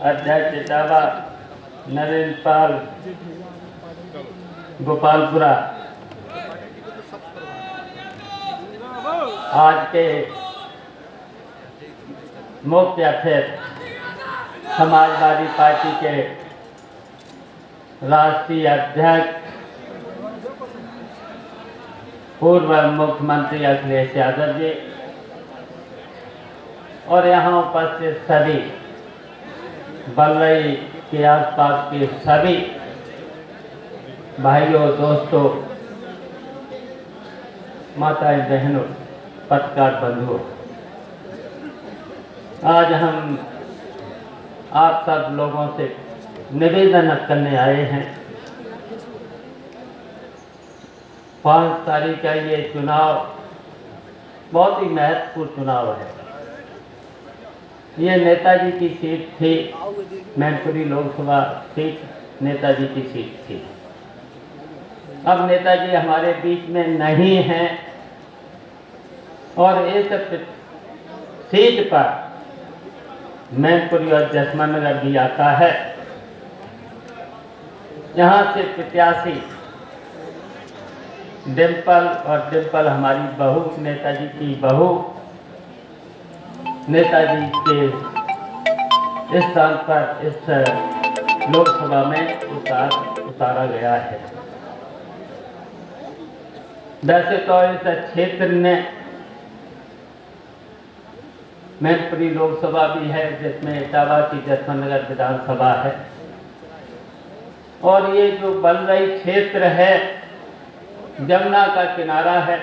अध्यक्ष इटावा नरेंद्र पाल गोपालपुरा, आज के मुख्य अध्यक्ष समाजवादी पार्टी के राष्ट्रीय अध्यक्ष पूर्व मुख्यमंत्री अखिलेश यादव जी और यहाँ उपस्थित सभी बलरई के आसपास के सभी भाइयों, दोस्तों, माताएं, बहनों, पत्रकार बंधुओं, आज हम आप सब लोगों से निवेदन करने आए हैं। 5 तारीख का ये चुनाव बहुत ही महत्वपूर्ण चुनाव है। ये नेताजी की सीट थी, मैनपुरी लोकसभा सीट नेताजी की सीट थी। अब नेताजी हमारे बीच में नहीं हैं और इस सीट पर मैनपुरी और जसमंत भी आता है। यहाँ से प्रत्याशी डिम्पल, और डिम्पल हमारी बहू, नेताजी की बहू, नेताजी के इस स्थान पर इस लोकसभा में उतारा गया है। वैसे तो इस क्षेत्र में मैनपुरी लोकसभा भी है, जिसमें इटावा की जसवंत विधानसभा है, और ये जो बलरई क्षेत्र है जमुना का किनारा है।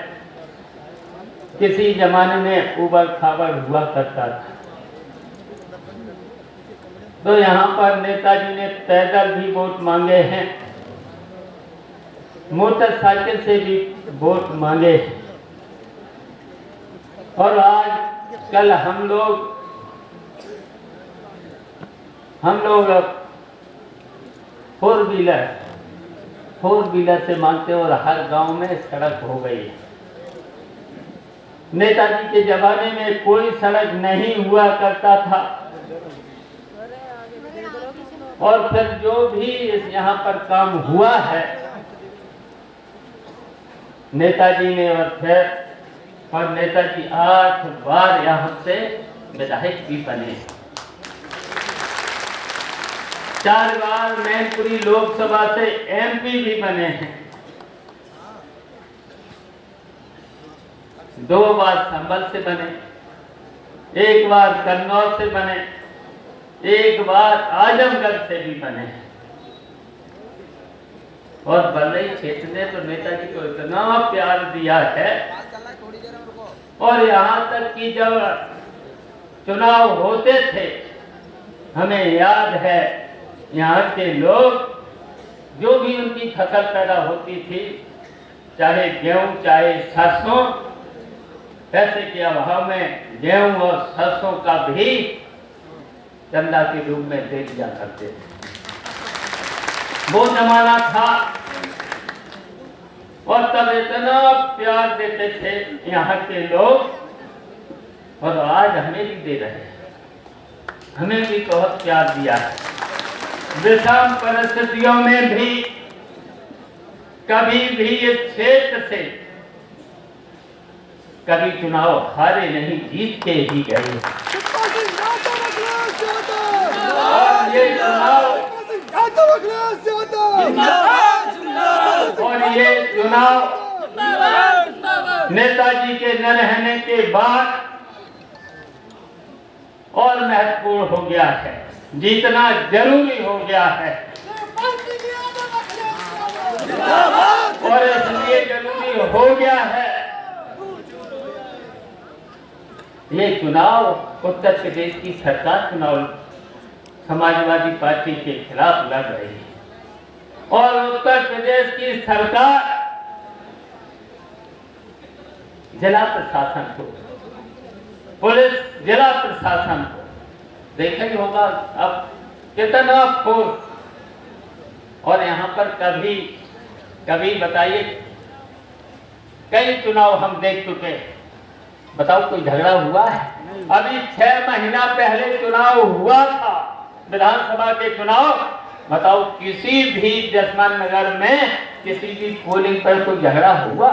किसी जमाने में उबड़ खाबड़ हुआ करता था, तो यहाँ पर नेताजी ने पैदल भी वोट मांगे हैं, मोटरसाइकिल से भी वोट मांगे हैं, और आज कल हम लोग फोर व्हीलर से मांगते और हर गांव में सड़क हो गई है। नेताजी के जमाने में कोई सड़क नहीं हुआ करता था, और फिर जो भी यहाँ पर काम हुआ है नेताजी ने, और नेताजी 8 बार यहाँ से विधायक भी बने, 4 बार मैनपुरी लोकसभा से एमपी भी बने हैं, 2 बार संभल से बने, 1 बार कन्नौज से बने, 1 बार आजमगढ़ से भी बने। और बलरई क्षेत्र ने तो नेताजी को इतना प्यार दिया है, और यहाँ तक कि जब चुनाव होते थे, हमें याद है यहाँ के लोग जो भी उनकी फसल पैदा होती थी, चाहे गेहूं चाहे सरसों, पैसे के अभाव में गेहूं और सरसों का भी चंदा के रूप में दे दिया करते थे। वो जमाना था, और तब इतना प्यार देते थे यहाँ के लोग, और आज हमें भी दे रहे हैं, हमें भी बहुत प्यार दिया है। विषम परिस्थितियों में भी कभी भी इस क्षेत्र से कभी चुनाव हारे नहीं, जीत के ही गए। और ये चुनाव नेताजी के न रहने के बाद और महत्वपूर्ण हो गया है, जीतना जरूरी हो गया है, और इसलिए जरूरी हो गया है। ये चुनाव उत्तर प्रदेश की सरकार चुनाव समाजवादी पार्टी के खिलाफ लड़ रही है, और उत्तर प्रदेश की सरकार जिला प्रशासन को, पुलिस जिला प्रशासन को, देखा ही होगा अब कितना फोर्स, और यहाँ पर कभी बताइए, कई चुनाव हम देख चुके, बताओ कोई झगड़ा हुआ है? अभी 6 महीना पहले चुनाव हुआ था, विधानसभा के चुनाव, बताओ किसी भी जसमान नगर में किसी भी पोलिंग पर कोई झगड़ा हुआ?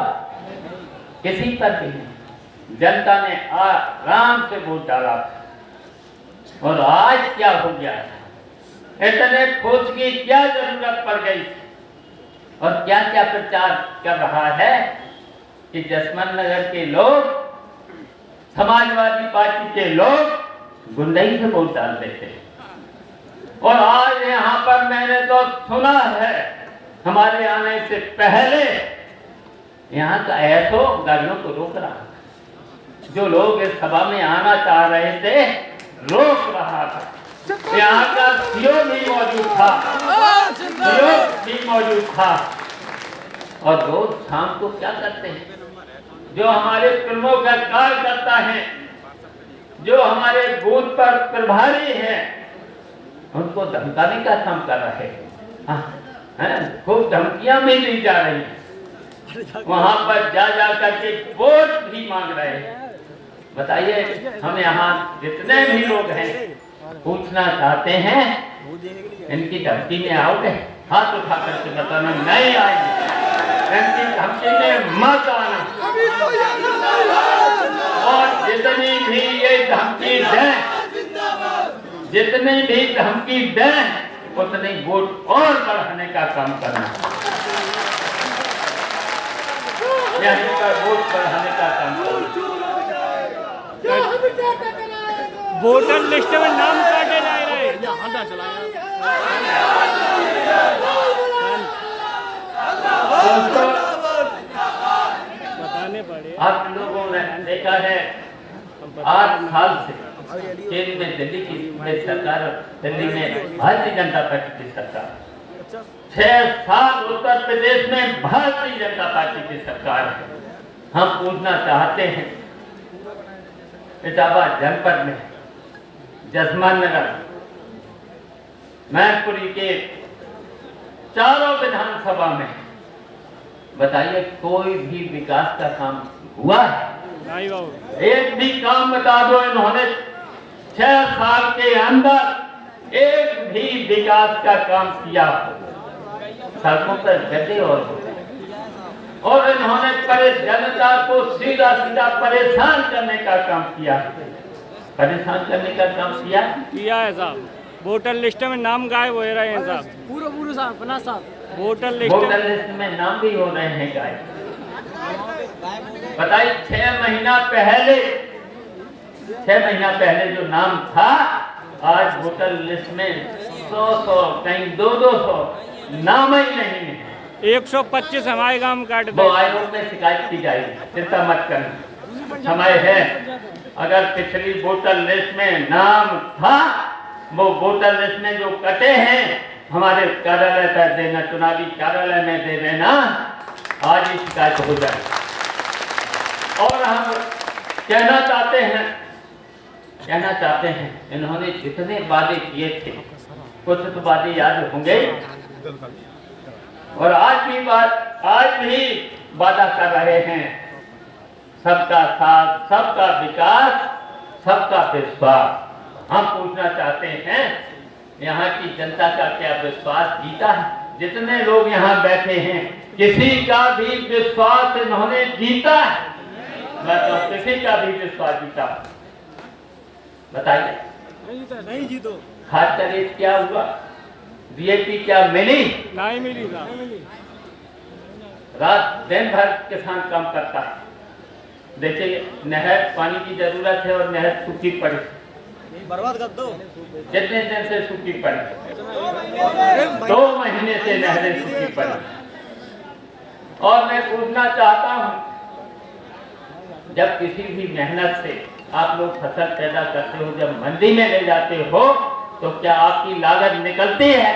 किसी पर भी नहीं। जनता ने आराम से वोट डाला। और आज क्या हो गया? इतने खोज की क्या जरूरत पड़ गई? और क्या क्या प्रचार कर रहा है कि जसमान नगर के लोग, समाजवादी पार्टी के लोग गुंडई से वोट डाल देते। और आज यहाँ पर मैंने तो सुना है, हमारे आने से पहले यहाँ का ऐसो गाड़ियों को रोक रहा, जो लोग इस सभा में आना चाह रहे थे रोक रहा था। यहाँ का सीओ भी मौजूद था, सीओ भी मौजूद था। और रोज शाम को क्या करते हैं? जो हमारे प्रमुख कार्यकर्ता हैं, जो हमारे बूथ पर प्रभारी हैं, उनको धमकाने का काम कर रहे हैं। खूब धमकियां भी दी जा रही हैं। वहां पर जा करके वोट भी मांग रहे हैं। बताइए, हम यहाँ जितने भी लोग हैं पूछना चाहते हैं, इनकी धमकी में आओगे? हाथ उठा करके बताना नहीं आएंगे। इनकी धमकी में मत आना। और जितनी भी ये धमकी दें, जितनी भी धमकी दें, उतनी वोट और बढ़ाने का काम करना, यहीं पर वोट बढ़ाने का काम करना। वोटर लिस्ट में नाम काटे जा रहे हैं। बताने पड़े। आप लोगों ने देखा है 8 साल से केंद्र में दिल्ली की सरकार, दिल्ली में भारतीय जनता पार्टी की सरकार, 6 साल उत्तर प्रदेश में भारतीय जनता पार्टी की सरकार है। हम पूछना चाहते हैं, इटावा जनपद में जसमान नगर, मैनपुरी के चारों विधानसभा में बताइए कोई भी विकास का काम हुआ है? नहीं बाबू। एक भी काम बता दो इन्होंने 6 साल के अंदर एक भी विकास का काम किया हो? सड़कों पर गड्ढे और इन्होंने जनता को सीधा सीधा परेशान करने का काम किया। परेशान करने का काम किया है साहब। वोटर लिस्ट में नाम गायब हो रहे हैं साहब। पूरा साहब, बना साहब। वोटर लिस्ट में नाम भी हो रहे हैं गायब। बताइए, 6 महीना पहले जो नाम था, आज वोटर लिस्ट में 100 कहीं 200 नाम ही नहीं है। 125 हमारे गांव में काट दो। आयोग में शिकायत की जाएगी, चिंता मत करना, समय है। अगर पिछली वोटर लिस्ट में नाम था, वो वोटर लिस्ट में जो कटे हैं हमारे कार्यालय पर देना, चुनावी कार्यालय में दे देना, आज ही शिकायत हो जाए। और हम कहना चाहते हैं इन्होंने जितने वादे किए थे, कुछ तो वादे याद होंगे, और आज भी वादा कर रहे हैं, सबका साथ, सबका विकास, सबका विश्वास। हम पूछना चाहते हैं, यहाँ की जनता का क्या विश्वास जीता है? जितने लोग यहाँ बैठे हैं, किसी का भी विश्वास इन्होंने जीता है? मैं तो किसी का भी विश्वास जीता? बताइए, नहीं जीतो। खाद का रेट क्या हुआ? DAP क्या मिली? नहीं मिली। रात दिन भर किसान काम करता है। देखिए, नहर पानी की जरूरत है और नहर सूखी पड़ी, बर्बाद कर दो। कितने दिन से सूखी पड़ी? 2 महीने से नहरें सूखी पड़ी। और मैं पूछना चाहता हूँ, जब किसी भी मेहनत से आप लोग फसल पैदा करते हो, जब मंडी में ले जाते हो, तो क्या आपकी लागत निकलती है?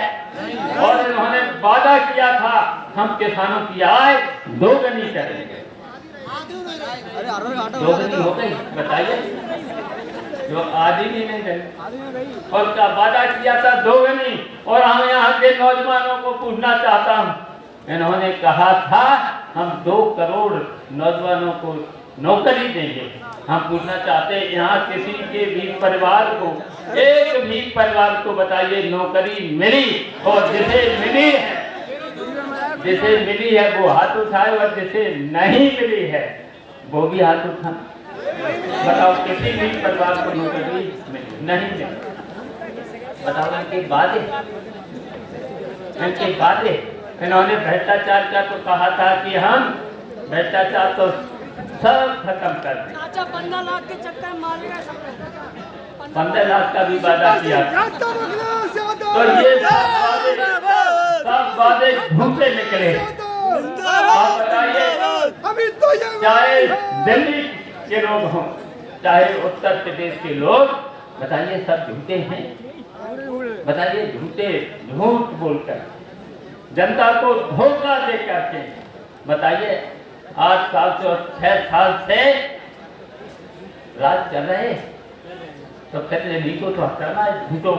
और इन्होंने वादा किया था, हम किसानों की आय 2 गुनी करेंगे। 2 गुनी हो गई? बताइए, जो आधी भी नहीं गई। और क्या वादा किया था? 2 गुनी। और हम यहाँ के नौजवानों को पूछना चाहता हूँ, इन्होंने कहा था हम 2 करोड़ नौजवानों को नौकरी देंगे। हम पूछना चाहते हैं, यहाँ किसी के भी परिवार को एक भी परिवार को बताइए नौकरी मिली, और जिसे मिली है वो हाथ उठाए, और जिसे नहीं मिली है वो भी हाथ उठाए। बताओ किसी भी परिवार को नौकरी मिली नहीं मिली? बताओ इनके वादे इन्होंने भ्रष्टाचार का तो कहा था कि हम भ्रष्टाचार तो सब खत्म कर दें। 15 लाख के चक्कर मारेगा सब। 15 लाख का भी वादा किया, तो ये सब वादे झूठे निकले। आप बताइए, चाहे दिल्ली के लोग हों चाहे उत्तर प्रदेश के लोग, बताइए सब झूठे हैं? बताइए झूठ बोलकर जनता को धोखा दे करके, बताइए 8 साल से और 6 साल से राज चल रहे, तो फिर इन्हीं को तो हटाना है, झूठों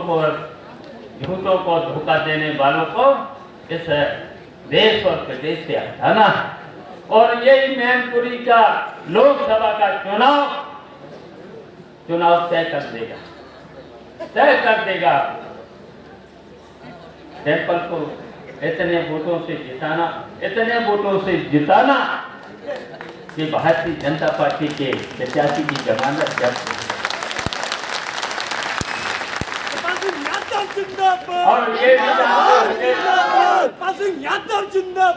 को धोखा देने वालों को इस देश और प्रदेश से हटाना। और यही मैनपुरी का लोकसभा का चुनाव तय कर देगा। टेम्पल को इतने वोटों से जिताना कि भारतीय जनता पार्टी के प्रत्याशी की जमानत जब्त हो।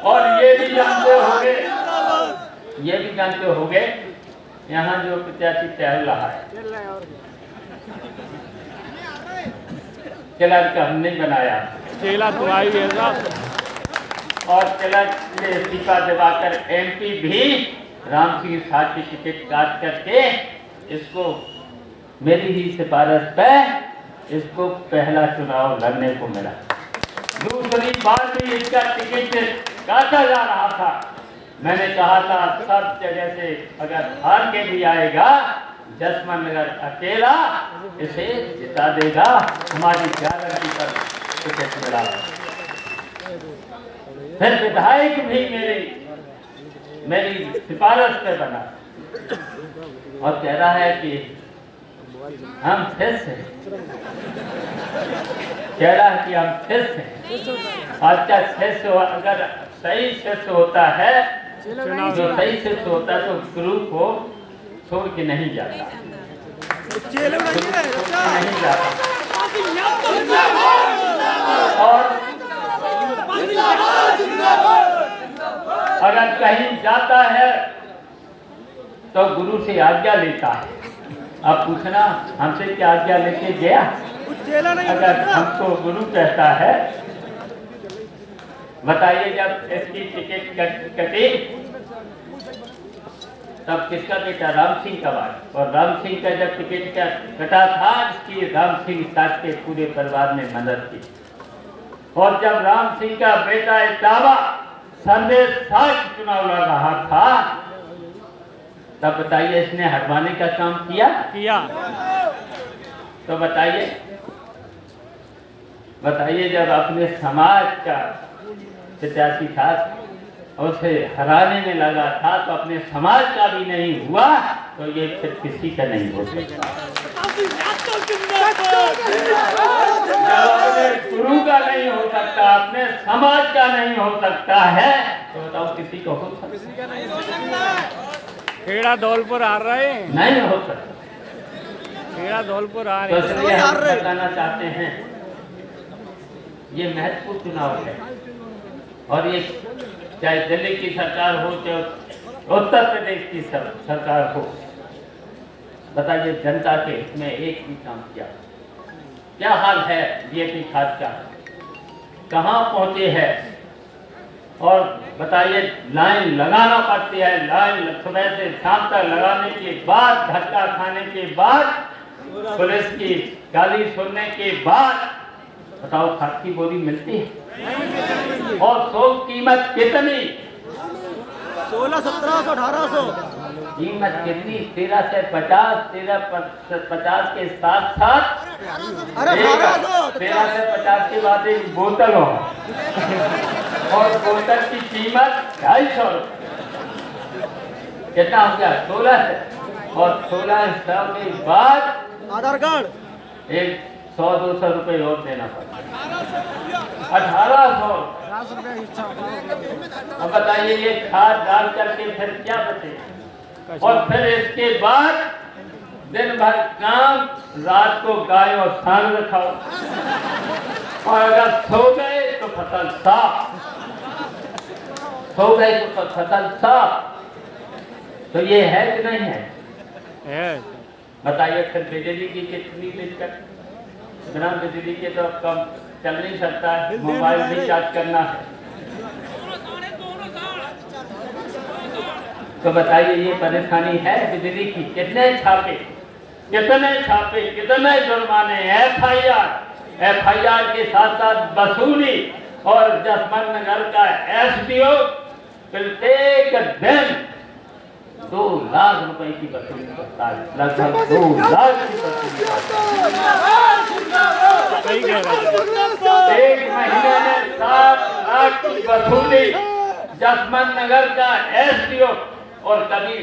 और ये भी जानते होंगे यहाँ जो प्रत्याशी टहल रहा है, किला का हमने बनाया, चेला तो आई है और किला से इस्तीफा दिवाकर MP भी राम सिंह साथ की टिकट काट करके इसको मेरी ही सिफारिश पे इसको पहला चुनाव लड़ने को मिला। दूसरी बार भी इसका टिकट काटा जा रहा था। मैंने कहा था सब जगह से अगर हार के भी आएगा, जसवंत नगर अकेला इसे जिता देगा, हमारी गारंटी पर टिकट मिला। फिर विधायक भी मेरी सिफारिश पे बना और कह रहा है कि हम फिर से आज का शिष्य अगर सही शिष्य होता है, जो सही शिष्य होता है तो गुरु को छोड़ के नहीं जाता, नहीं जाता। और अगर कहीं जाता है तो गुरु से आज्ञा लेता है। अब पूछना हमसे क्या आज्ञा लेके गया? अगर हमको गुरु कहता है, बताइए जब इसकी टिकट कटी तब किसका बेटा राम सिंह का आया, और राम सिंह का जब टिकट कटा था इसकी राम सिंह साथ के पूरे परिवार ने मदद की। और जब राम सिंह का बेटा इटावा संदेश साथ चुनाव लड़ रहा था तब बताइए इसने हटवाने का काम किया। तो बताइए जब अपने समाज का प्रत्याशी था उसे हराने में लगा था तो अपने समाज का भी नहीं हुआ, तो ये फिर किसी का नहीं हो सकता। गुरु का नहीं हो सकता, अपने समाज का नहीं हो सकता है, तो बताओ किसी को हो सकता? खेड़ा धौलपुर आ रहे हैं, नहीं हो सकता। खेड़ा धौलपुर आ तो रहे इसलिए हम बताना चाहते हैं ये महत्वपूर्ण चुनाव है, और ये चाहे दिल्ली की सरकार हो चाहे उत्तर प्रदेश की सरकार हो, बताइए जनता के इसमें एक भी काम किया? क्या हाल है DAP खाद का, कहाँ पहुंचे हैं? और बताइए लाइन लगाना पड़ती है, लाइन सुबह से शाम तक लगाने के बाद, धक्का खाने के बाद, पुलिस की गाली सुनने के बाद बताओ खाद की बोरी मिलती है? और थोक कीमत कितनी? 1600, 1700, 1800 कीमत कितनी? 13 से 50, 1350 के साथ साथ 13 से 50 के बाद एक बोतल हो, और बोतल की कीमत 250 रुपये। कितना हो गया? 1600, और 1600 के बाद आधार कार्ड एक 100-200 रुपए और देना पड़ा। 1800। अब बताइए ये खाद डाल करके फिर क्या बचे। और फिर इसके बाद दिन भर काम, रात को गाय और सांड रखाओ, और अगर सो गए तो फसल साफ, सो गए तो फसल साफ। तो ये है कि नहीं है? बताइए फिर बिजली की कितनी दिक्कत। बिना बिजली के तो अब काम चल नहीं सकता है, मोबाइल रिचार्ज करना है। तो बताइए ये परेशानी है बिजली की। कितने छापे, कितने जुर्माने, एफआईआर के साथ साथ वसूली, और जसमंत नगर का एसडीओ प्रत्येक दिन 2 लाख रुपए की वसूली करता है, लगभग 2 लाख की वसूली एक महीने में 7 लाख की वसूली जसमंत नगर का एसडीओ। और कभी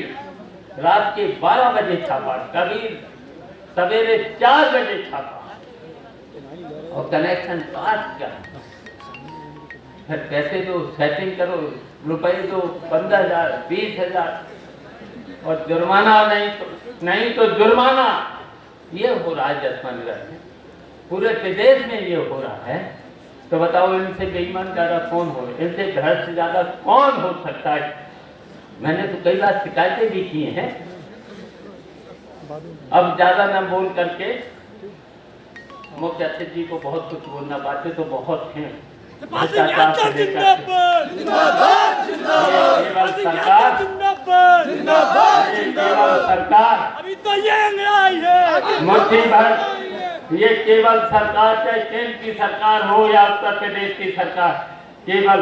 रात के 12 बजे छापा, कभी सवेरे 4 बजे छापा, और कनेक्शन काट कर फिर पैसे दो, सेटिंग करो, रुपए दो 15,000 20,000, और जुर्माना नहीं तो जुर्माना। ये हो रहा है जसमंत नगर में, पूरे प्रदेश में ये हो रहा है। तो बताओ इनसे बेईमान ज्यादा कौन हो, इनसे भ्रष्ट ज्यादा कौन हो सकता है। मैंने तो कई बार शिकायतें भी की हैं। अब ज्यादा न बोल करके मुख्य अतिथि जी को बहुत कुछ बोलना, बातें तो बहुत हैं। भ्रष्टाचार से लेकर सरकार अभी तो ये आई है मुट्ठी भर, ये केवल सरकार, चाहे केंद्र की सरकार हो या उत्तर प्रदेश की सरकार, केवल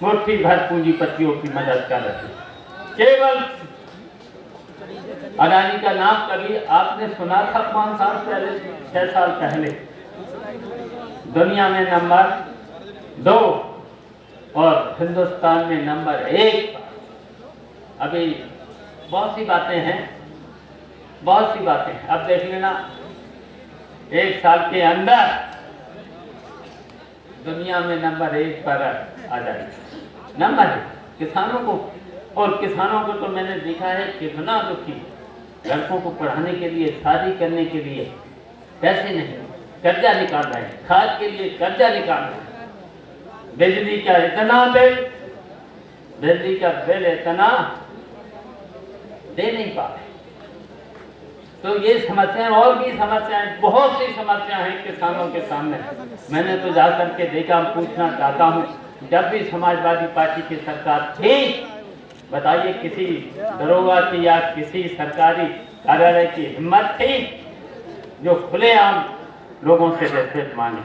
मुट्ठी भर पूंजीपतियों की मदद कर रही है। केवल अडानी का नाम कभी आपने सुना था? 5 साल पहले, 6 साल पहले दुनिया में नंबर 2 और हिंदुस्तान में नंबर 1। अभी बहुत सी बातें हैं, बहुत सी बातें हैं। अब देख लेना 1 साल के अंदर दुनिया में नंबर 1 पर आ जाएगी। नंबर 1 किसानों को, और किसानों को तो मैंने देखा है कितना दुखी, लड़कों को पढ़ाने के लिए, शादी करने के लिए पैसे नहीं, कर्जा निकाल रहे हैं, खाद के लिए कर्जा निकाल रहे हैं, बिजली का इतना बिल, बिजली का बिल इतना दे नहीं पा रहे। तो ये समस्याएं, और भी समस्याएं, बहुत सी समस्याएं हैं किसानों के सामने। मैंने तो जा करके देखा, पूछना चाहता हूँ, जब भी समाजवादी पार्टी की सरकार थी, बताइए किसी दरोगा की या किसी सरकारी कार्यालय की हिम्मत थी जो खुलेआम लोगों से रिश्वत मांगे?